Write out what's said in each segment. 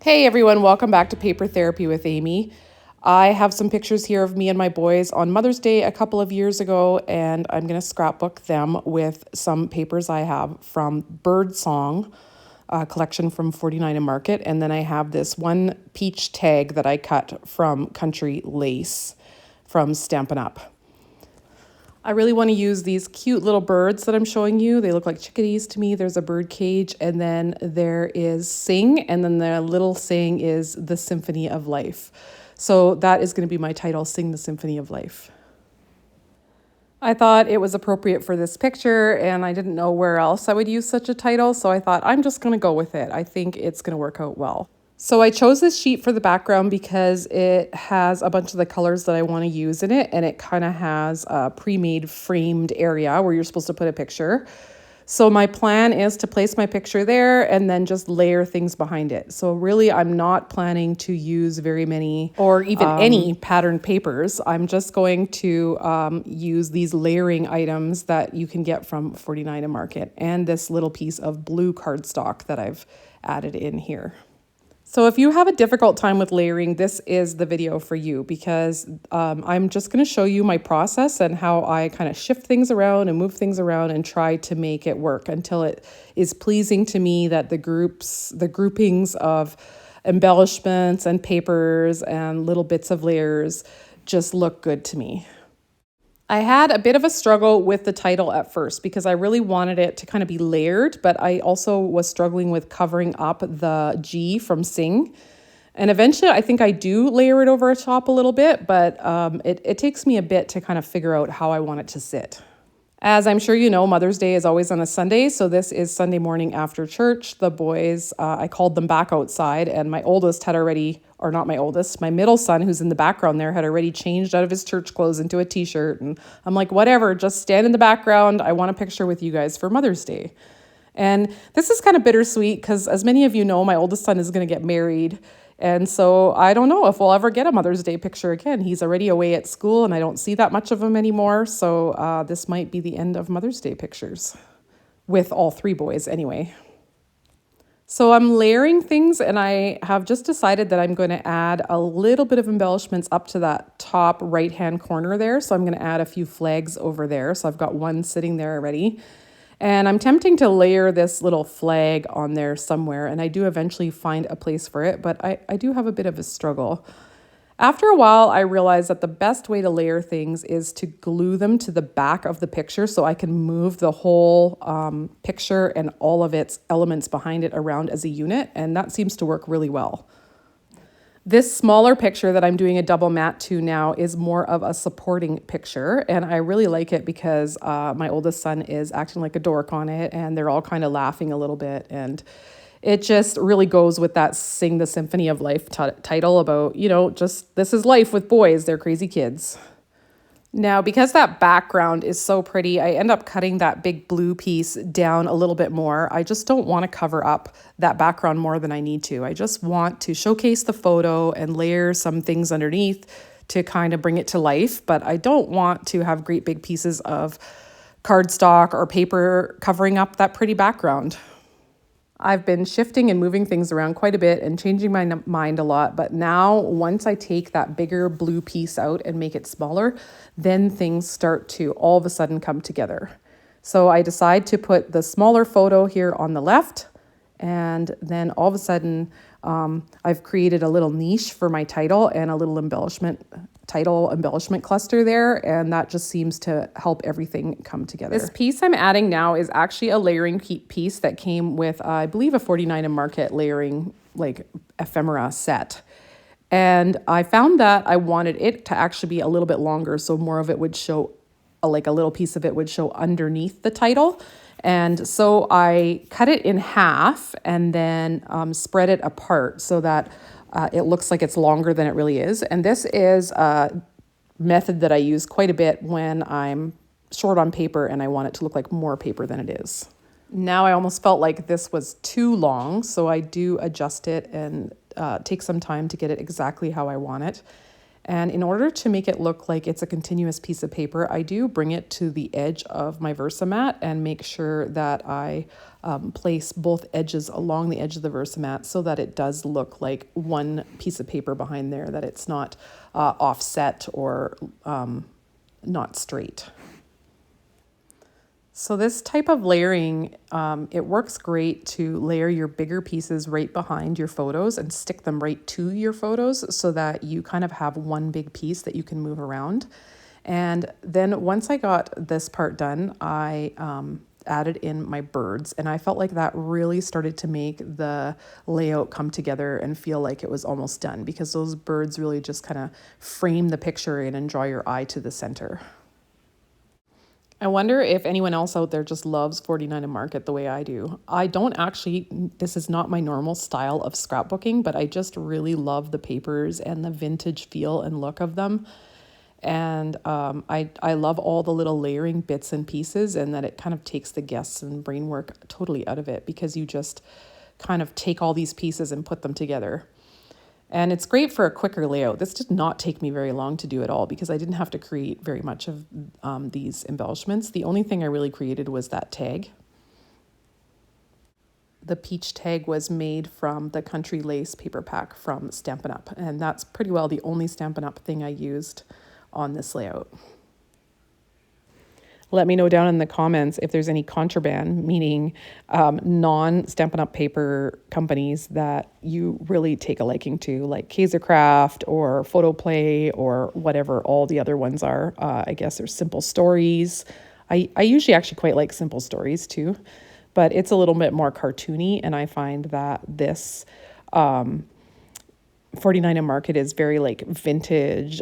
Hey everyone, welcome back to Paper Therapy with Amy. I have some pictures here of me and my boys on Mother's Day a couple of years ago, and I'm going to scrapbook them with some papers I have from Birdsong, a collection from 49 and Market, and then I have this one peach tag that I cut from Country Lace from Stampin' Up. I really want to use these cute little birds that I'm showing you. They look like chickadees to me. There's a bird cage, and then there is Sing, and then the little saying is the Symphony of Life. So that is going to be my title, Sing the Symphony of Life. I thought it was appropriate for this picture, and I didn't know where else I would use such a title, so I thought I'm just going to go with it. I think it's going to work out well. So I chose this sheet for the background because it has a bunch of the colors that I want to use in it, and it kind of has a pre-made framed area where you're supposed to put a picture. So my plan is to place my picture there and then just layer things behind it. So really I'm not planning to use very many or even any patterned papers. I'm just going to use these layering items that you can get from 49 and Market and this little piece of blue cardstock that I've added in here. So if you have a difficult time with layering, this is the video for you because I'm just going to show you my process and how I kind of shift things around and move things around and try to make it work until it is pleasing to me that the groupings of embellishments and papers and little bits of layers just look good to me. I had a bit of a struggle with the title at first because I really wanted it to kind of be layered, but I also was struggling with covering up the G from Sing. And eventually I think I do layer it over top a little bit, but it takes me a bit to kind of figure out how I want it to sit. As I'm sure you know, Mother's Day is always on a Sunday, so this is Sunday morning after church. The boys, I called them back outside, and my oldest had already, or not my oldest, my middle son, who's in the background there, had already changed out of his church clothes into a t-shirt, and I'm like, whatever, just stand in the background. I want a picture with you guys for Mother's Day. And this is kind of bittersweet because, as many of you know, my oldest son is going to get married. And so I don't know if we'll ever get a Mother's Day picture again. He's already away at school and I don't see that much of him anymore. So this might be the end of Mother's Day pictures with all three boys anyway. So I'm layering things and I have just decided that I'm going to add a little bit of embellishments up to that top right-hand corner there. So I'm going to add a few flags over there. So I've got one sitting there already. And I'm tempting to layer this little flag on there somewhere, and I do eventually find a place for it, but I do have a bit of a struggle. After a while, I realized that the best way to layer things is to glue them to the back of the picture so I can move the whole picture and all of its elements behind it around as a unit, and that seems to work really well. This smaller picture that I'm doing a double mat to now is more of a supporting picture, and I really like it because my oldest son is acting like a dork on it, and they're all kind of laughing a little bit, and it just really goes with that Sing the Symphony of Life title about, you know, just this is life with boys, they're crazy kids. Now, because that background is so pretty, I end up cutting that big blue piece down a little bit more. I just don't want to cover up that background more than I need to. I just want to showcase the photo and layer some things underneath to kind of bring it to life, but I don't want to have great big pieces of cardstock or paper covering up that pretty background. I've been shifting and moving things around quite a bit and changing my mind a lot. But now once I take that bigger blue piece out and make it smaller, then things start to all of a sudden come together. So I decide to put the smaller photo here on the left. And then all of a sudden, I've created a little niche for my title and a little title embellishment cluster there, and that just seems to help everything come together. This piece I'm adding now is actually a layering piece that came with, I believe, a 49 and Market layering like ephemera set. And I found that I wanted it to actually be a little bit longer, so more of it would show, like a little piece of it would show underneath the title. And so I cut it in half and then spread it apart so that it looks like it's longer than it really is. And this is a method that I use quite a bit when I'm short on paper and I want it to look like more paper than it is. Now I almost felt like this was too long, so I do adjust it and take some time to get it exactly how I want it. And in order to make it look like it's a continuous piece of paper, I do bring it to the edge of my Versamat and make sure that I place both edges along the edge of the Versamat so that it does look like one piece of paper behind there, that it's not offset or not straight. So this type of layering, it works great to layer your bigger pieces right behind your photos and stick them right to your photos so that you kind of have one big piece that you can move around. And then once I got this part done, I added in my birds, and I felt like that really started to make the layout come together and feel like it was almost done, because those birds really just kind of frame the picture in and draw your eye to the center. I wonder if anyone else out there just loves 49 and Market the way I do. I don't actually, this is not my normal style of scrapbooking, but I just really love the papers and the vintage feel and look of them. And I love all the little layering bits and pieces, and that it kind of takes the guess and brain work totally out of it, because you just kind of take all these pieces and put them together. And it's great for a quicker layout. This did not take me very long to do at all, because I didn't have to create very much of these embellishments. The only thing I really created was that tag. The peach tag was made from the Country Lace paper pack from Stampin' Up! And that's pretty well the only Stampin' Up! Thing I used on this layout. Let me know down in the comments if there's any contraband, meaning non-Stampin' Up! Paper companies that you really take a liking to, like Kaisercraft or Photoplay or whatever all the other ones are. I guess there's Simple Stories. I usually actually quite like Simple Stories too, but it's a little bit more cartoony, and I find that this 49 and Market is very like vintage,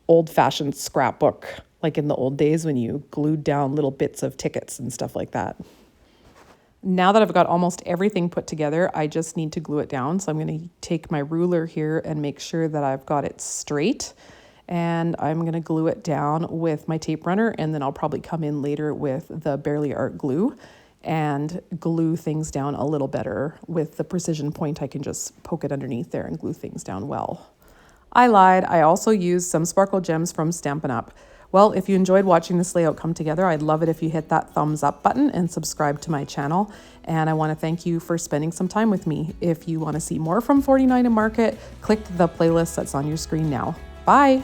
old-fashioned scrapbook, like in the old days when you glued down little bits of tickets and stuff like that. Now that I've got almost everything put together, I just need to glue it down. So I'm going to take my ruler here and make sure that I've got it straight. And I'm going to glue it down with my tape runner, and then I'll probably come in later with the Barely Art glue and glue things down a little better. With the precision point, I can just poke it underneath there and glue things down well. I lied. I also used some sparkle gems from Stampin' Up! Well, if you enjoyed watching this layout come together, I'd love it if you hit that thumbs up button and subscribe to my channel. And I want to thank you for spending some time with me. If you want to see more from 49 and Market, click the playlist that's on your screen now. Bye!